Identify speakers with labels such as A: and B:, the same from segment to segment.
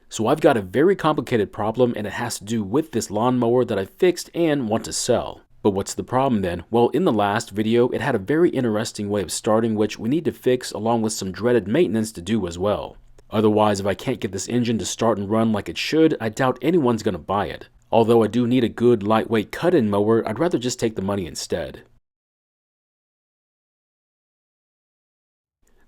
A: So I've got a very complicated problem, and it has to do with this lawnmower that I fixed and want to sell. But what's the problem then? Well, in the last video, it had a very interesting way of starting which we need to fix along with some dreaded maintenance to do as well. Otherwise, if I can't get this engine to start and run like it should, I doubt anyone's going to buy it. Although I do need a good lightweight cut-in mower, I'd rather just take the money instead.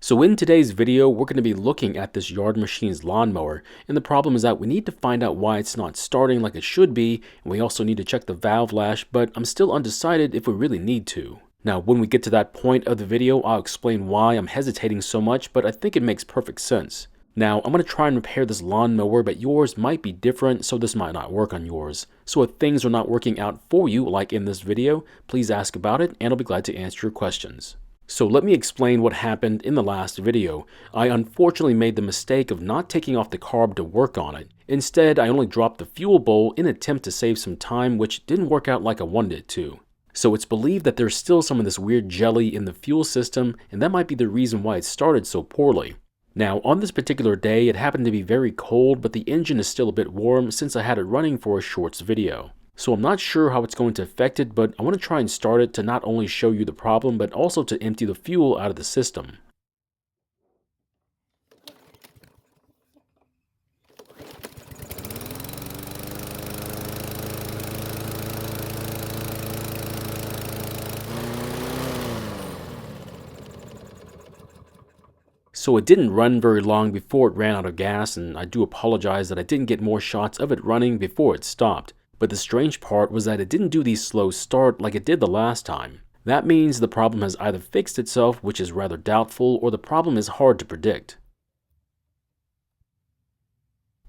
A: So in today's video, we're going to be looking at this Yard Machine's lawnmower, and the problem is that we need to find out why it's not starting like it should be, and we also need to check the valve lash, but I'm still undecided if we really need to. Now, when we get to that point of the video, I'll explain why I'm hesitating so much, but I think it makes perfect sense. Now, I'm going to try and repair this lawnmower, but yours might be different, so this might not work on yours. So if things are not working out for you, like in this video, please ask about it, and I'll be glad to answer your questions. So let me explain what happened in the last video. I unfortunately made the mistake of not taking off the carb to work on it. Instead, I only dropped the fuel bowl in an attempt to save some time, which didn't work out like I wanted it to. So it's believed that there's still some of this weird jelly in the fuel system, and that might be the reason why it started so poorly. Now, on this particular day, it happened to be very cold, but the engine is still a bit warm since I had it running for a shorts video. So I'm not sure how it's going to affect it, but I want to try and start it to not only show you the problem, but also to empty the fuel out of the system. So it didn't run very long before it ran out of gas, and I do apologize that I didn't get more shots of it running before it stopped. But the strange part was that it didn't do the slow start like it did the last time. That means the problem has either fixed itself, which is rather doubtful, or the problem is hard to predict.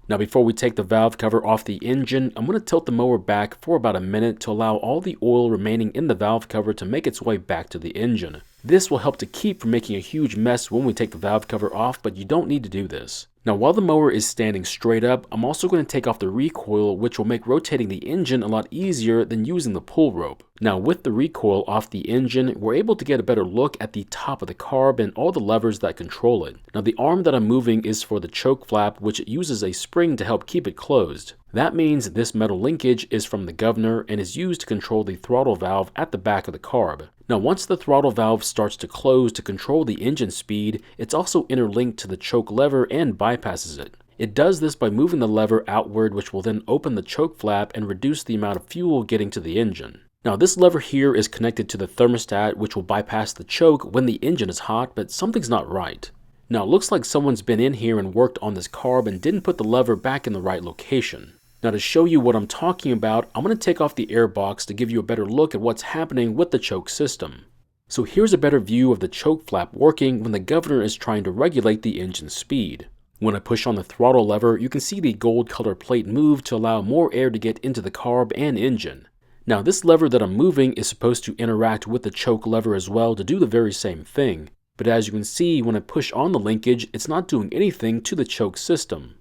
A: Now before we take the valve cover off the engine, I'm going to tilt the mower back for about a minute to allow all the oil remaining in the valve cover to make its way back to the engine. This will help to keep from making a huge mess when we take the valve cover off, but you don't need to do this. Now while the mower is standing straight up, I'm also going to take off the recoil, which will make rotating the engine a lot easier than using the pull rope. Now with the recoil off the engine, we're able to get a better look at the top of the carb and all the levers that control it. Now the arm that I'm moving is for the choke flap, which uses a spring to help keep it closed. That means this metal linkage is from the governor and is used to control the throttle valve at the back of the carb. Now once the throttle valve starts to close to control the engine speed, it's also interlinked to the choke lever and bypasses it. It does this by moving the lever outward, which will then open the choke flap and reduce the amount of fuel getting to the engine. Now this lever here is connected to the thermostat, which will bypass the choke when the engine is hot, but something's not right. Now it looks like someone's been in here and worked on this carb and didn't put the lever back in the right location. Now to show you what I'm talking about, I'm going to take off the air box to give you a better look at what's happening with the choke system. So here's a better view of the choke flap working when the governor is trying to regulate the engine speed. When I push on the throttle lever, you can see the gold color plate move to allow more air to get into the carb and engine. Now this lever that I'm moving is supposed to interact with the choke lever as well to do the very same thing. But as you can see, when I push on the linkage, it's not doing anything to the choke system.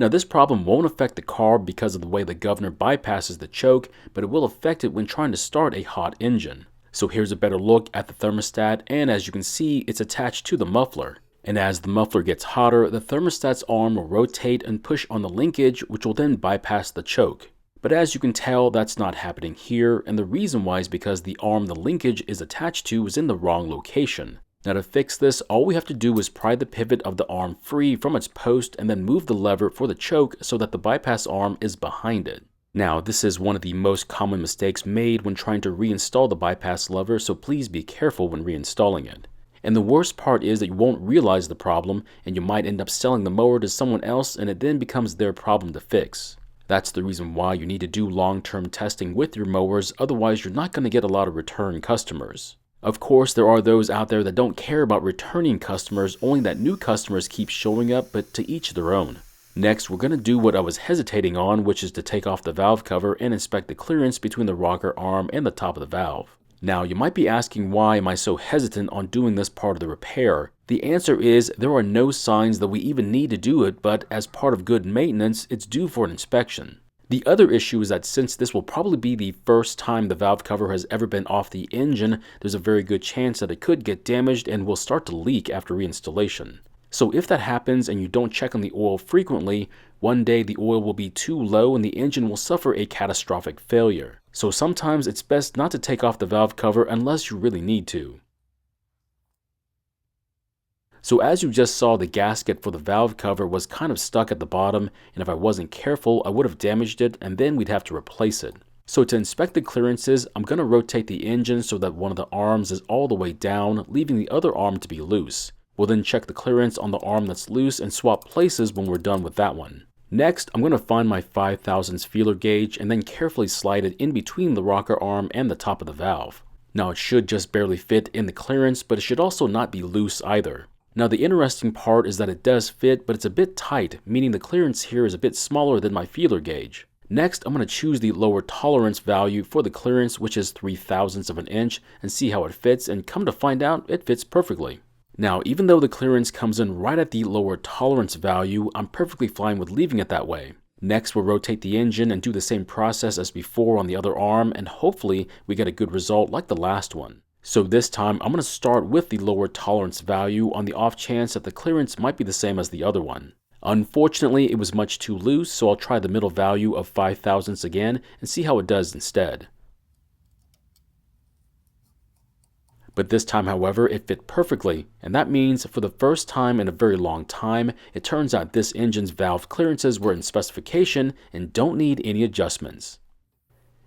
A: Now this problem won't affect the carb because of the way the governor bypasses the choke, but it will affect it when trying to start a hot engine. So here's a better look at the thermostat, and as you can see, it's attached to the muffler. And as the muffler gets hotter, the thermostat's arm will rotate and push on the linkage, which will then bypass the choke. But as you can tell, that's not happening here, and the reason why is because the arm the linkage is attached to is in the wrong location. Now to fix this, all we have to do is pry the pivot of the arm free from its post and then move the lever for the choke so that the bypass arm is behind it. Now this is one of the most common mistakes made when trying to reinstall the bypass lever, so please be careful when reinstalling it. And the worst part is that you won't realize the problem and you might end up selling the mower to someone else and it then becomes their problem to fix. That's the reason why you need to do long-term testing with your mowers, otherwise you're not going to get a lot of return customers. Of course, there are those out there that don't care about returning customers, only that new customers keep showing up, but to each their own. Next, we're going to do what I was hesitating on, which is to take off the valve cover and inspect the clearance between the rocker arm and the top of the valve. Now, you might be asking why am I so hesitant on doing this part of the repair. The answer is there are no signs that we even need to do it, but as part of good maintenance, it's due for an inspection. The other issue is that since this will probably be the first time the valve cover has ever been off the engine, there's a very good chance that it could get damaged and will start to leak after reinstallation. So if that happens and you don't check on the oil frequently, one day the oil will be too low and the engine will suffer a catastrophic failure. So sometimes it's best not to take off the valve cover unless you really need to. So as you just saw, the gasket for the valve cover was kind of stuck at the bottom, and if I wasn't careful, I would have damaged it and then we'd have to replace it. So to inspect the clearances, I'm going to rotate the engine so that one of the arms is all the way down, leaving the other arm to be loose. We'll then check the clearance on the arm that's loose and swap places when we're done with that one. Next, I'm going to find my 5 thousandths feeler gauge and then carefully slide it in between the rocker arm and the top of the valve. Now it should just barely fit in the clearance, but it should also not be loose either. Now the interesting part is that it does fit, but it's a bit tight, meaning the clearance here is a bit smaller than my feeler gauge. Next, I'm going to choose the lower tolerance value for the clearance, which is 3 thousandths of an inch, and see how it fits, and come to find out, it fits perfectly. Now, even though the clearance comes in right at the lower tolerance value, I'm perfectly fine with leaving it that way. Next, we'll rotate the engine and do the same process as before on the other arm, and hopefully we get a good result like the last one. So this time, I'm going to start with the lower tolerance value on the off chance that the clearance might be the same as the other one. Unfortunately, it was much too loose, so I'll try the middle value of 5 thousandths again and see how it does instead. But this time, however, it fit perfectly, and that means for the first time in a very long time, it turns out this engine's valve clearances were in specification and don't need any adjustments.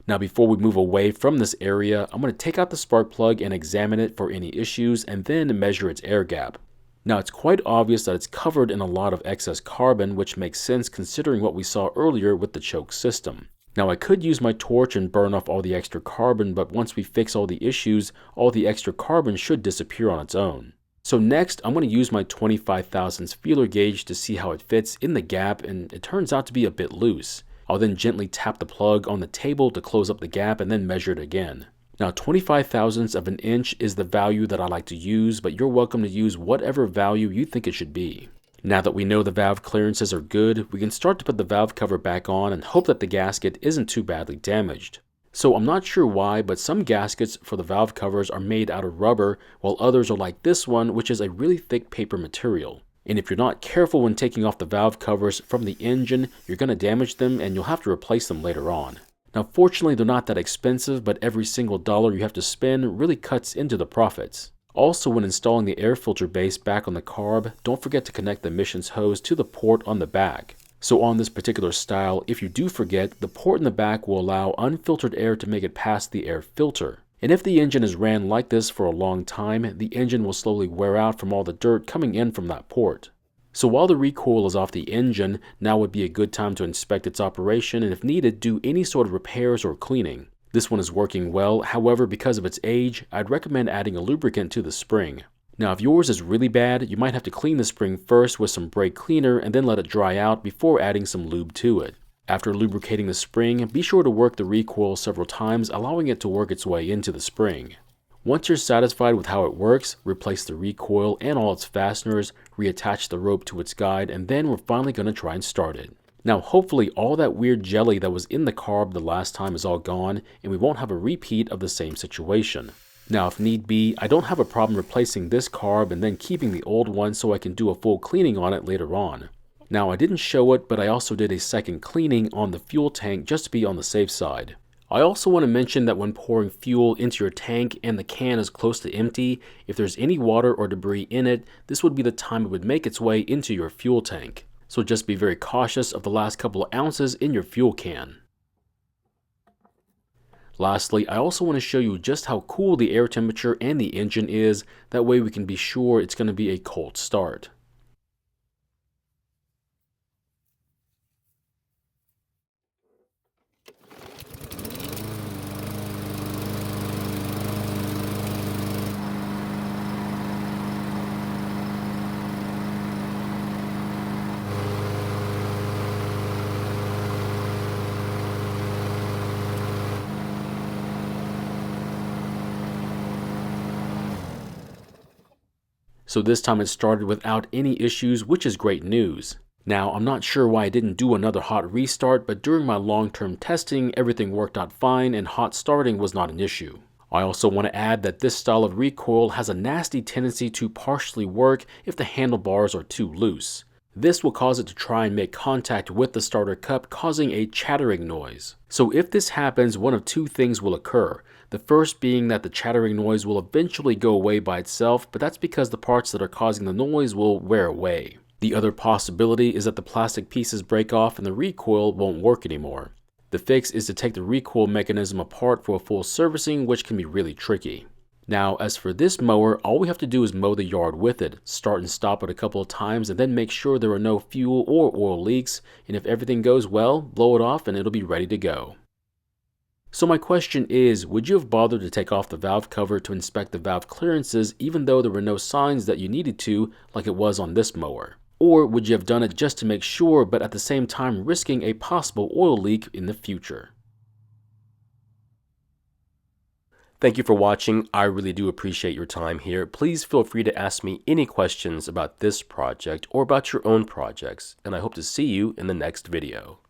A: Now before we move away from this area, I'm going to take out the spark plug and examine it for any issues and then measure its air gap. Now it's quite obvious that it's covered in a lot of excess carbon, which makes sense considering what we saw earlier with the choke system. Now I could use my torch and burn off all the extra carbon, but once we fix all the issues, all the extra carbon should disappear on its own. So next, I'm going to use my 25 thousandths feeler gauge to see how it fits in the gap, and it turns out to be a bit loose. I'll then gently tap the plug on the table to close up the gap and then measure it again. Now 25 thousandths of an inch is the value that I like to use, but you're welcome to use whatever value you think it should be. Now that we know the valve clearances are good, we can start to put the valve cover back on and hope that the gasket isn't too badly damaged. So I'm not sure why, but some gaskets for the valve covers are made out of rubber, while others are like this one, which is a really thick paper material. And if you're not careful when taking off the valve covers from the engine, you're going to damage them and you'll have to replace them later on. Now fortunately they're not that expensive, but every single dollar you have to spend really cuts into the profits. Also, when installing the air filter base back on the carb, don't forget to connect the emissions hose to the port on the back. So on this particular style, if you do forget, the port in the back will allow unfiltered air to make it past the air filter. And if the engine is ran like this for a long time, the engine will slowly wear out from all the dirt coming in from that port. So while the recoil is off the engine, now would be a good time to inspect its operation and if needed, do any sort of repairs or cleaning. This one is working well, however, because of its age, I'd recommend adding a lubricant to the spring. Now if yours is really bad, you might have to clean the spring first with some brake cleaner and then let it dry out before adding some lube to it. After lubricating the spring, be sure to work the recoil several times, allowing it to work its way into the spring. Once you're satisfied with how it works, replace the recoil and all its fasteners, reattach the rope to its guide, and then we're finally going to try and start it. Now hopefully all that weird jelly that was in the carb the last time is all gone, and we won't have a repeat of the same situation. Now if need be, I don't have a problem replacing this carb and then keeping the old one so I can do a full cleaning on it later on. Now I didn't show it, but I also did a second cleaning on the fuel tank just to be on the safe side. I also want to mention that when pouring fuel into your tank and the can is close to empty, if there's any water or debris in it, this would be the time it would make its way into your fuel tank. So just be very cautious of the last couple of ounces in your fuel can. Lastly, I also want to show you just how cool the air temperature and the engine is, that way we can be sure it's going to be a cold start. So this time it started without any issues, which is great news. Now, I'm not sure why I didn't do another hot restart, but during my long-term testing, everything worked out fine and hot starting was not an issue. I also want to add that this style of recoil has a nasty tendency to partially work if the handlebars are too loose. This will cause it to try and make contact with the starter cup, causing a chattering noise. So if this happens, one of two things will occur. The first being that the chattering noise will eventually go away by itself, but that's because the parts that are causing the noise will wear away. The other possibility is that the plastic pieces break off and the recoil won't work anymore. The fix is to take the recoil mechanism apart for a full servicing, which can be really tricky. Now, as for this mower, all we have to do is mow the yard with it, start and stop it a couple of times, and then make sure there are no fuel or oil leaks, and if everything goes well, blow it off and it'll be ready to go. So my question is, would you have bothered to take off the valve cover to inspect the valve clearances even though there were no signs that you needed to, like it was on this mower? Or would you have done it just to make sure, but at the same time risking a possible oil leak in the future? Thank you for watching. I really do appreciate your time here. Please feel free to ask me any questions about this project or about your own projects, and I hope to see you in the next video.